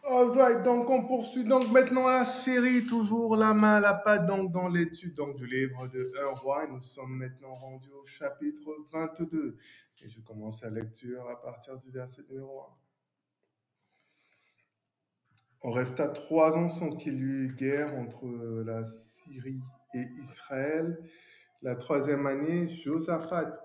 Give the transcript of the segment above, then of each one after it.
Alright, donc on poursuit donc maintenant la série, toujours la main à la pâte, donc dans l'étude donc, du livre de 1 roi. Nous sommes maintenant rendus au chapitre 22 et je commence la lecture à partir du verset numéro 1. On resta 3 ans sans qu'il y eût guerre entre la Syrie et Israël. La 3e année, Josaphat,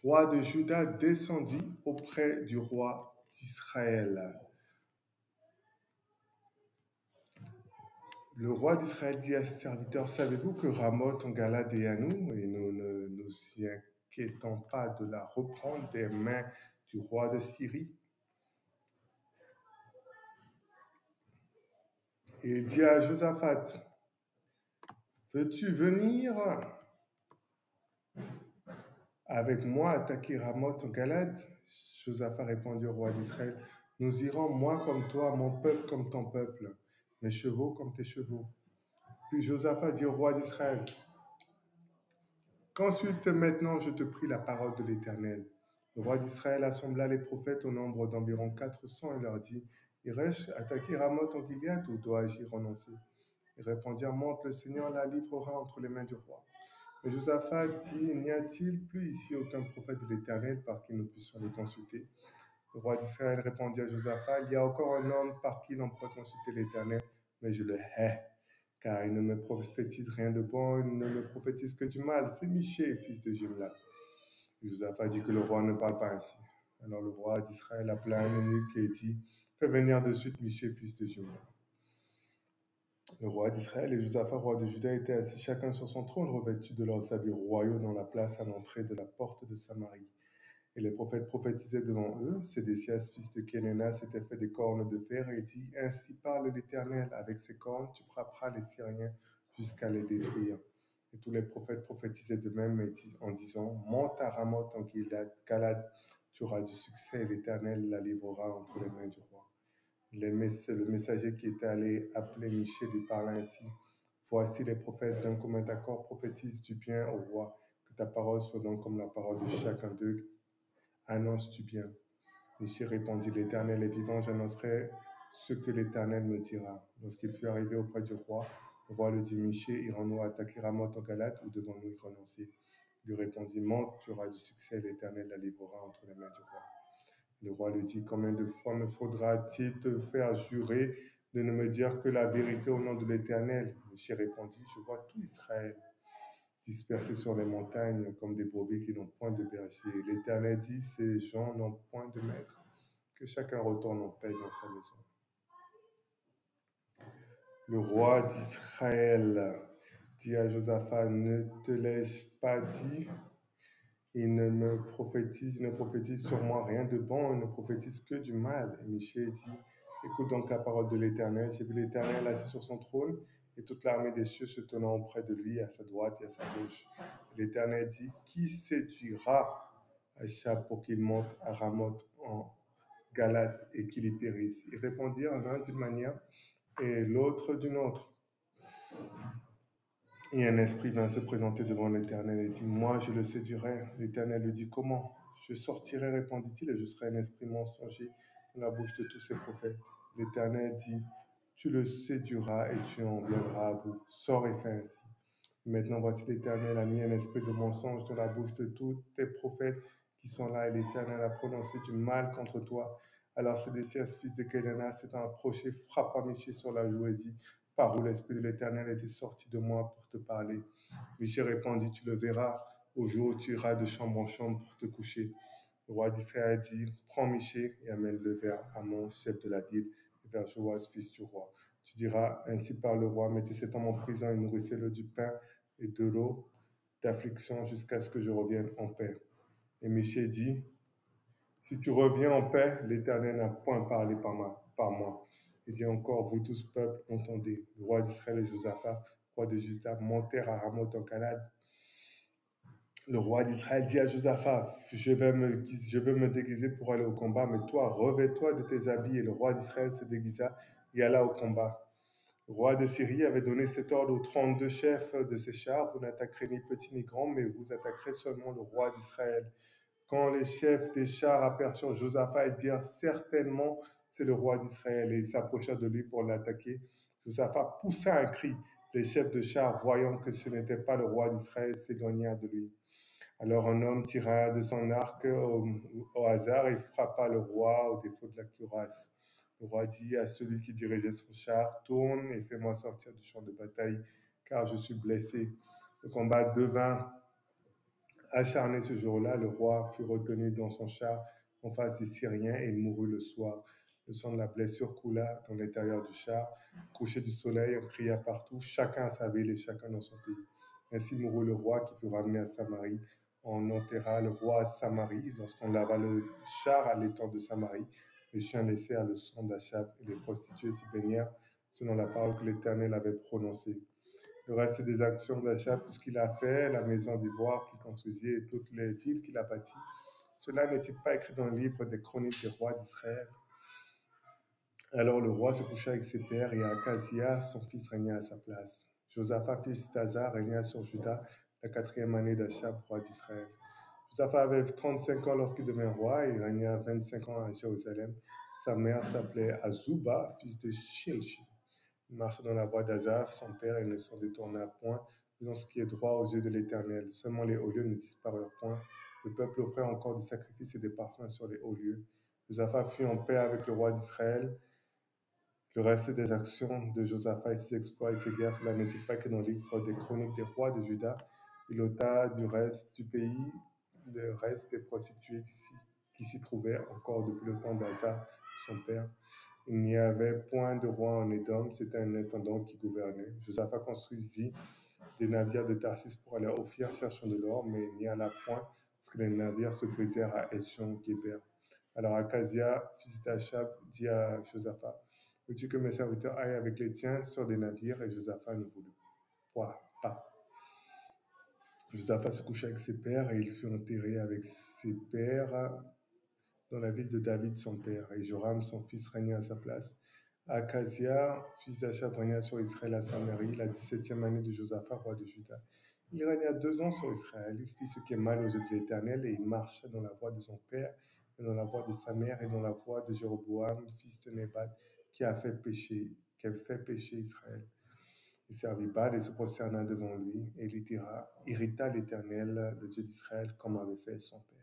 roi de Juda, descendit auprès du roi d'Israël. Le roi d'Israël dit à ses serviteurs, savez-vous que Ramoth en Galade est à nous, et nous ne nous y inquiétons pas de la reprendre des mains du roi de Syrie? Et il dit à Josaphat, veux-tu venir avec moi attaquer Ramoth en Galade? Josaphat répondit au roi d'Israël, nous irons, moi comme toi, mon peuple comme ton peuple, mes chevaux comme tes chevaux. Puis Josaphat dit au roi d'Israël, consulte maintenant, je te prie, la parole de l'Éternel. Le roi d'Israël assembla les prophètes au nombre d'environ 400 et leur dit, irai-je attaquer Ramoth en Gilead ou dois-je y renoncer? Ils répondirent, monte, le Seigneur la livrera entre les mains du roi. Mais Josaphat dit, n'y a-t-il plus ici aucun prophète de l'Éternel par qui nous puissions le consulter? Le roi d'Israël répondit à Josaphat, il y a encore un homme par qui l'on pourrait consulter l'Éternel, mais je le hais, car il ne me prophétise rien de bon, il ne me prophétise que du mal. C'est Michée, fils de Jimla. Josaphat dit que le roi ne parle pas ainsi. Alors le roi d'Israël appela un eunuque et dit, fais venir de suite Michée, fils de Jimla. Le roi d'Israël et Josaphat, roi de Juda, étaient assis chacun sur son trône, revêtus de leurs habits royaux dans la place à l'entrée de la porte de Samarie. Et les prophètes prophétisaient devant eux. Sédécias, fils de Kénéna, s'était fait des cornes de fer et dit, ainsi parle l'Éternel, avec ces cornes, tu frapperas les Syriens jusqu'à les détruire. Et tous les prophètes prophétisaient de même en disant, monte à Ramoth en Galade, tu auras du succès et l'Éternel la livrera entre les mains du roi. Le messager qui était allé appeler Michée lui parla ainsi, voici les prophètes d'un commun accord prophétisent du bien au roi, que ta parole soit donc comme la parole de chacun d'eux. Annonces-tu bien? Michée répondit, l'Éternel est vivant, j'annoncerai ce que l'Éternel me dira. Lorsqu'il fut arrivé auprès du roi, le roi lui dit, Michée, irons-nous attaquer Ramoth en Galade ou devons-nous y renoncer? Il lui répondit, monte, tu auras du succès, l'Éternel la livrera entre les mains du roi. Le roi lui dit, combien de fois me faudra-t-il te faire jurer de ne me dire que la vérité au nom de l'Éternel? Michée répondit, je vois tout Israël dispersés sur les montagnes comme des brebis qui n'ont point de berger. L'Éternel dit, ces gens n'ont point de maître, que chacun retourne en paix dans sa maison. Le roi d'Israël dit à Josaphat, ne te l'ai-je pas dit? Il ne prophétise sur moi rien de bon, il ne prophétise que du mal. Et Michée dit, écoute donc la parole de l'Éternel. J'ai vu l'Éternel assis sur son trône et toute l'armée des cieux se tenant auprès de lui, à sa droite et à sa gauche. L'Éternel dit, qui séduira Achab pour qu'il monte à Ramoth en Galade et qu'il y périsse? Ils répondirent l'un d'une manière et l'autre d'une autre. Et un esprit vint se présenter devant l'Éternel et dit, moi je le séduirai. L'Éternel lui dit, comment? Je sortirai, répondit-il, et je serai un esprit mensonger dans la bouche de tous ses prophètes. L'Éternel dit, tu le séduiras et tu en viendras à bout. Sors et fais ainsi. Maintenant voici l'Éternel a mis un esprit de mensonge dans la bouche de tous tes prophètes qui sont là, et l'Éternel a prononcé du mal contre toi. Alors Sédécias, fils de Kénéna, s'étant approché, frappa Michée sur la joue et dit, par où l'Esprit de l'Éternel était sorti de moi pour te parler. Michée répondit, tu le verras au jour où tu iras de chambre en chambre pour te coucher. Le roi d'Israël dit, prends Michée et amène-le vers Amon, chef de la ville, et vers Joas, fils du roi. Tu diras, ainsi parle le roi, mettez cet homme en prison et nourrissez-le du pain et de l'eau d'affliction jusqu'à ce que je revienne en paix. Et Michée dit, si tu reviens en paix, l'Éternel n'a point parlé par moi. Il dit encore, vous tous peuples, entendez. Le roi d'Israël et Josaphat, roi de Juda, montèrent à Ramoth en Galade. Le roi d'Israël dit à Josaphat, je veux me déguiser pour aller au combat, mais toi, revêt-toi de tes habits. Et le roi d'Israël se déguisa et alla au combat. Le roi de Syrie avait donné cet ordre aux 32 chefs de ses chars, vous n'attaquerez ni petit ni grand, mais vous attaquerez seulement le roi d'Israël. Quand les chefs des chars aperçurent Josaphat, ils dirent, certainement, c'est le roi d'Israël. Et il s'approcha de lui pour l'attaquer. Josaphat poussa un cri. Les chefs de char, voyant que ce n'était pas le roi d'Israël, s'éloignèrent de lui. Alors un homme tira de son arc au hasard et frappa le roi au défaut de la cuirasse. Le roi dit à celui qui dirigeait son char, tourne et fais-moi sortir du champ de bataille, car je suis blessé. Le combat devint acharné ce jour-là. Le roi fut retenu dans son char en face des Syriens et il mourut le soir. Le sang de la blessure coula dans l'intérieur du char. Couché du soleil, on cria partout, chacun à sa ville et chacun dans son pays. Ainsi mourut le roi qui fut ramené à Samarie. On enterra le roi à Samarie. Lorsqu'on lava le char à l'étang de Samarie, les chiens laissèrent le sang d'Achab et les prostituées s'y baignèrent, selon la parole que l'Éternel avait prononcée. Le reste des actions d'Achab, tout ce qu'il a fait, la maison d'ivoire qu'il construisit et toutes les villes qu'il a bâties, cela n'est-il pas écrit dans le livre des chroniques des rois d'Israël? Alors le roi se coucha avec ses pères et Akazia, son fils, régna à sa place. Josaphat, fils d'Azar, régna sur Juda la 4e année d'Achab, roi d'Israël. Josaphat avait 35 ans lorsqu'il devint roi et il régna 25 ans à Jérusalem. Sa mère s'appelait Azuba, fils de Shilchi. Il marcha dans la voie d'Azaph, son père, et ne s'en détourna point, faisant ce qui est droit aux yeux de l'Éternel. Seulement les hauts lieux ne disparurent point. Le peuple offrait encore des sacrifices et des parfums sur les hauts lieux. Josaphat fut en paix avec le roi d'Israël. Le reste des actions de Josaphat et ses exploits et ses guerres, cela n'est-il pas que dans le livre des chroniques des rois de Juda? Il ôta du reste du pays le reste des prostituées qui s'y trouvaient encore depuis le temps d'Asa, son père. Il n'y avait point de roi en Édom, c'était un intendant qui gouvernait. Josaphat construisit des navires de Tarsis pour aller à Ophir cherchant de l'or, mais il n'y alla point, parce que les navires se brisèrent à Esion-Géber. Alors Akazia, fils d'Achab, dit à Josaphat, veux-tu que mes serviteurs aillent avec les tiens sur des navires? Et Josaphat ne voulut pas. Josaphat se coucha avec ses pères et il fut enterré avec ses pères dans la ville de David, son père. Et Joram, son fils, régna à sa place. Akazia, fils d'Achab, régna sur Israël à Samarie, la 17e année de Josaphat, roi de Juda. Il régna 2 ans sur Israël. Il fit ce qui est mal aux yeux de l'Éternel et il marcha dans la voie de son père et dans la voie de sa mère et dans la voie de Jéroboam, fils de Nébat, qui avait fait pécher Israël. Il servit Baal et se prosterna devant lui et il irrita l'Éternel, le Dieu d'Israël, comme avait fait son père.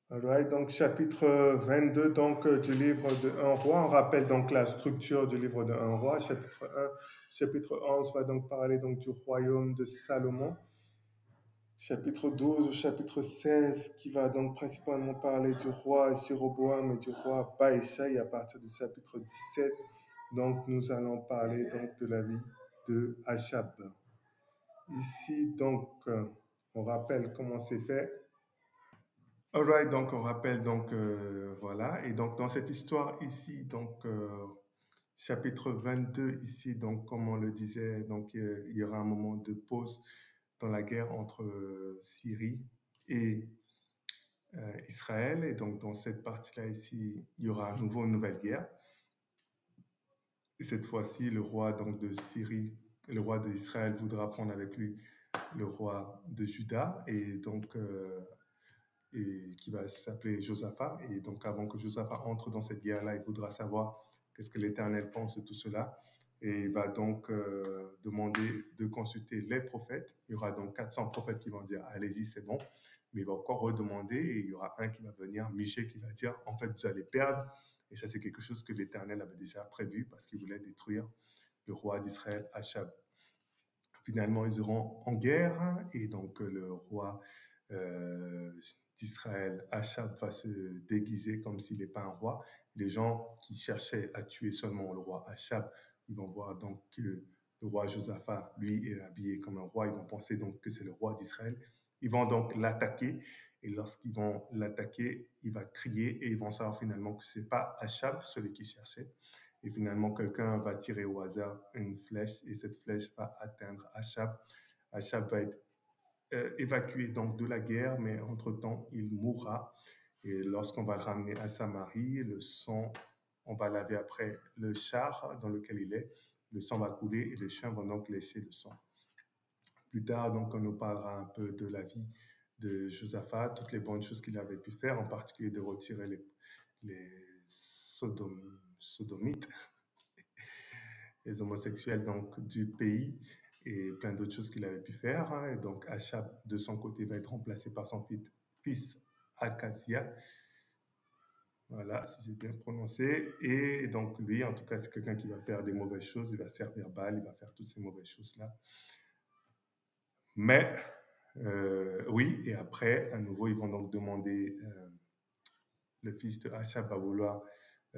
Alright, donc chapitre 22 donc, du livre de 1 roi. On rappelle donc la structure du livre de 1 roi. Chapitre 1, chapitre 11 va donc parler donc du royaume de Salomon. Chapitre 12 au chapitre 16 qui va donc principalement parler du roi Jéroboam et du roi Baïcha. Et à partir du chapitre 17, donc nous allons parler donc de la vie de Achab. Ici donc, on rappelle comment c'est fait. Alright, donc on rappelle donc voilà, et donc dans cette histoire ici, donc chapitre 22 ici, donc comme on le disait, donc il y aura un moment de pause dans la guerre entre Syrie et Israël, et donc dans cette partie-là ici, il y aura à nouveau une nouvelle guerre. Et cette fois-ci, le roi donc de Syrie, le roi d'Israël voudra prendre avec lui le roi de Juda, et donc et qui va s'appeler Josaphat. Et donc, avant que Josaphat entre dans cette guerre-là, il voudra savoir qu'est-ce que l'Éternel pense de tout cela. Et il va donc demander de consulter les prophètes. Il y aura donc 400 prophètes qui vont dire, allez-y, c'est bon. Mais il va encore redemander et il y aura un qui va venir, Michée, qui va dire, en fait, vous allez perdre. Et ça, c'est quelque chose que l'Éternel avait déjà prévu parce qu'il voulait détruire le roi d'Israël, Achab. Finalement, ils iront en guerre et donc le roi d'Israël, Achab, va se déguiser comme s'il n'est pas un roi. Les gens qui cherchaient à tuer seulement le roi Achab, ils vont voir donc que le roi Josaphat, lui, est habillé comme un roi. Ils vont penser donc que c'est le roi d'Israël. Ils vont donc l'attaquer. Et lorsqu'ils vont l'attaquer, il va crier et ils vont savoir finalement que ce n'est pas Achab, celui qui cherchait. Et finalement, quelqu'un va tirer au hasard une flèche et cette flèche va atteindre Achab. Achab va être évacué donc de la guerre, mais entre-temps, il mourra. Et lorsqu'on va le ramener à Samarie, le sang, on va laver après le char dans lequel il est. Le sang va couler et les chiens vont donc lécher le sang. Plus tard, donc, on nous parlera un peu de la vie de Josaphat, toutes les bonnes choses qu'il avait pu faire, en particulier de retirer les sodomites, les homosexuels donc, du pays et plein d'autres choses qu'il avait pu faire. Hein. Et donc Achab, de son côté, va être remplacé par son fils Akazia. Voilà, si j'ai bien prononcé. Et donc lui, en tout cas, c'est quelqu'un qui va faire des mauvaises choses, il va servir Baal, il va faire toutes ces mauvaises choses-là. Mais oui, et après, à nouveau, ils vont donc demander, le fils de Achab va vouloir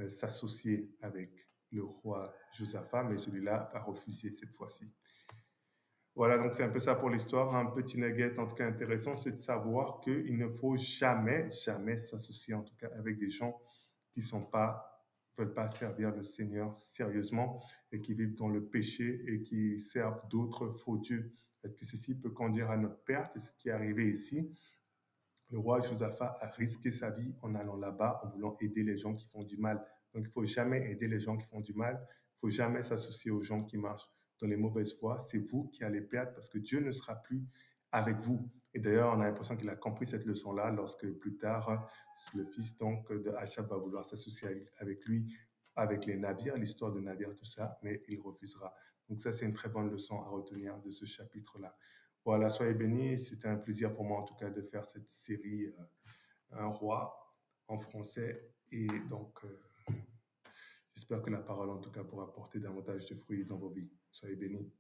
s'associer avec le roi Josaphat, mais celui-là va refuser cette fois-ci. Voilà, donc c'est un peu ça pour l'histoire. Un petit nugget, en tout cas intéressant, c'est de savoir qu'il ne faut jamais, jamais s'associer, en tout cas avec des gens qui veulent pas servir le Seigneur sérieusement et qui vivent dans le péché et qui servent d'autres faux dieux. Parce que ceci peut conduire à notre perte. Et ce qui est arrivé ici, le roi Josaphat a risqué sa vie en allant là-bas, en voulant aider les gens qui font du mal. Donc, il ne faut jamais aider les gens qui font du mal. Il ne faut jamais s'associer aux gens qui marchent dans les mauvaises voies. C'est vous qui allez perdre parce que Dieu ne sera plus avec vous. Et d'ailleurs, on a l'impression qu'il a compris cette leçon-là lorsque plus tard, le fils donc de Achab va vouloir s'associer avec lui, avec les navires, l'histoire de navires, tout ça, mais il refusera. Donc ça, c'est une très bonne leçon à retenir de ce chapitre-là. Voilà, soyez bénis. C'était un plaisir pour moi, en tout cas, de faire cette série Un roi en français. Et donc, j'espère que la parole, en tout cas, pourra porter davantage de fruits dans vos vies. Soyez bénis.